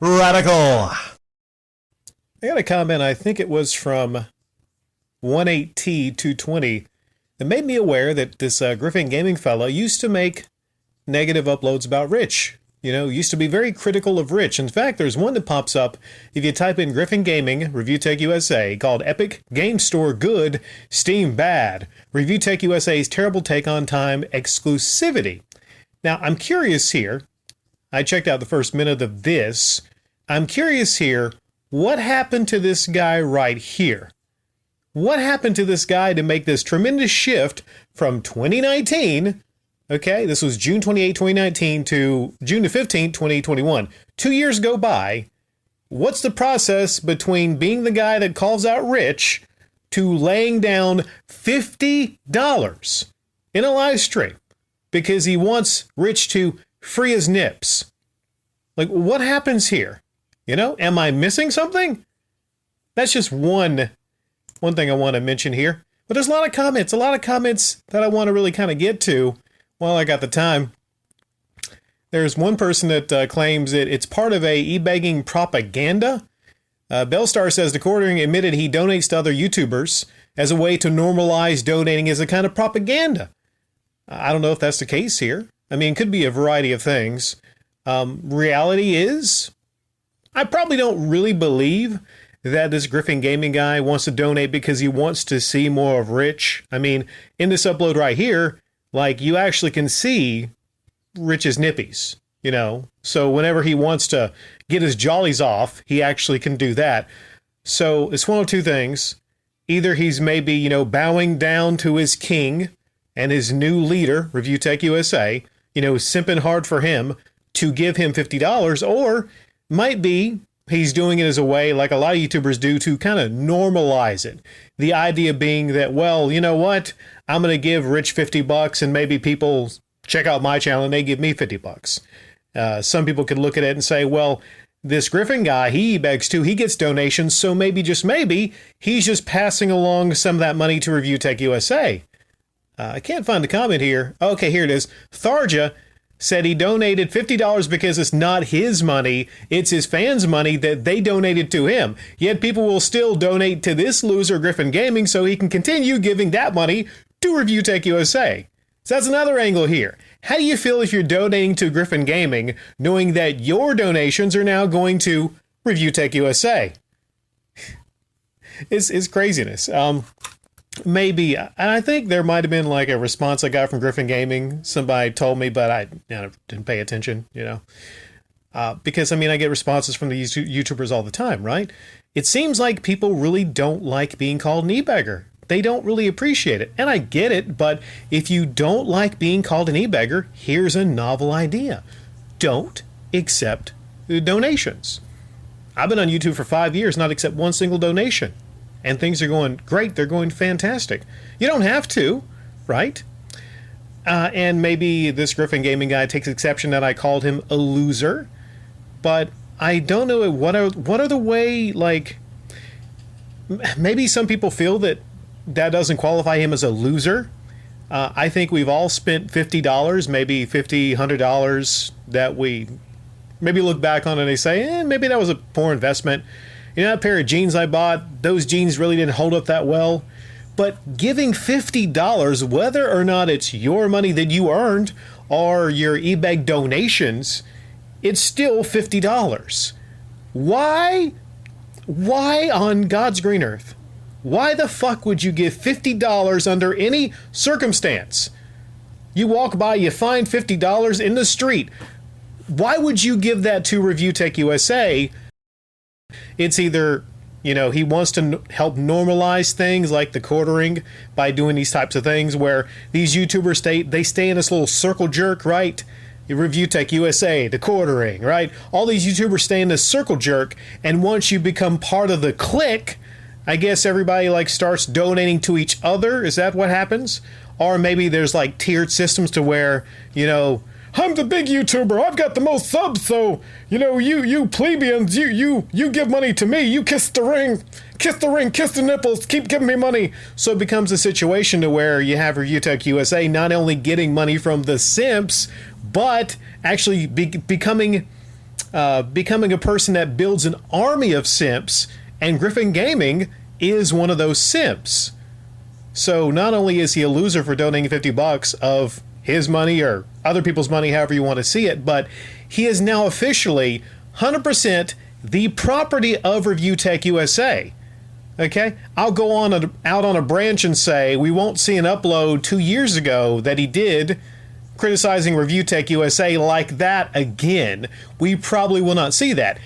Radical. I got a comment, I think it was from 18T220, that made me aware that this Griffin Gaming fella used to make negative uploads about Rich. You know, used to be very critical of Rich. In fact, there's one that pops up if you type in Griffin Gaming, ReviewTechUSA, called Epic Game Store Good, Steam Bad. ReviewTechUSA's terrible take on time exclusivity. Now, I'm curious here. I checked out the first minute of this. I'm curious here, what happened to this guy right here? What happened to this guy to make this tremendous shift from 2019, okay, this was June 28, 2019 to June 15, 2021. 2 years go by. What's the process between being the guy that calls out Rich to laying down $50 in a live stream because he wants Rich to free his nips? Like, what happens here? You know, am I missing something? That's just one thing I want to mention here. But there's a lot of comments that I want to really kind of get to while I got the time. There's one person that claims that it's part of a e-begging propaganda. Bellstar says the quartering admitted he donates to other YouTubers as a way to normalize donating as a kind of propaganda. I don't know if that's the case here. I mean, it could be a variety of things. Reality is, I probably don't really believe that this Griffin Gaming guy wants to donate because he wants to see more of Rich. I mean, in this upload right here, like, you actually can see Rich's nippies, you know? So whenever he wants to get his jollies off, he actually can do that. So it's one of two things. Either he's maybe, you know, bowing down to his king and his new leader, ReviewTechUSA, you know, simping hard for him to give him $50, or might be he's doing it as a way, like a lot of YouTubers do, to kind of normalize it. The idea being that, well, you know what? I'm going to give Rich $50 and maybe people check out my channel and they give me $50. Some people could look at it and say, well, this Griffin guy, he begs too, he gets donations, so maybe, just maybe, he's just passing along some of that money to ReviewTechUSA. I can't find the comment here. Okay, here it is. Tharja said he donated $50 because it's not his money, it's his fans' money that they donated to him. Yet people will still donate to this loser Griffin Gaming so he can continue giving that money to ReviewTechUSA. So that's another angle here. How do you feel if you're donating to Griffin Gaming, knowing that your donations are now going to ReviewTechUSA? It's craziness. Maybe, and I think there might have been like a response I got from Griffin Gaming. Somebody told me, but I didn't pay attention, you know. Because, I mean, I get responses from these YouTubers all the time, right? It seems like people really don't like being called an e-beggar. They don't really appreciate it. And I get it, but if you don't like being called an e-beggar, here's a novel idea. Don't accept donations. I've been on YouTube for 5 years, not accept one single donation. And things are going great. They're going fantastic. You don't have to, right? And maybe this Griffin Gaming guy takes exception that I called him a loser. But I don't know what are the way, like, maybe some people feel that doesn't qualify him as a loser. I think we've all spent $50, maybe $50, $100 that we maybe look back on and they say, maybe that was a poor investment. You know, that pair of jeans I bought, those jeans really didn't hold up that well. But giving $50, whether or not it's your money that you earned or your eBay donations, it's still $50. Why? Why on God's green earth? Why the fuck would you give $50 under any circumstance? You walk by, you find $50 in the street. Why would you give that to ReviewTechUSA? It's either, you know, he wants to help normalize things like the quartering by doing these types of things where these YouTubers stay in this little circle jerk, right? ReviewTechUSA, the quartering, right? All these YouTubers stay in this circle jerk, and once you become part of the clique, I guess everybody like starts donating to each other. Is that what happens? Or maybe there's like tiered systems to where, you know, I'm the big YouTuber. I've got the most subs, so, you know, you plebeians, you give money to me. You kiss the ring, kiss the nipples, keep giving me money. So it becomes a situation to where you have ReviewTechUSA not only getting money from the simps, but actually becoming becoming a person that builds an army of simps, and Griffin Gaming is one of those simps. So not only is he a loser for donating $50 of his money or other people's money, however you want to see it, but he is now officially 100% the property of ReviewTechUSA. Okay, I'll go out on a branch and say we won't see an upload 2 years ago that he did criticizing ReviewTechUSA like that again. We probably will not see that.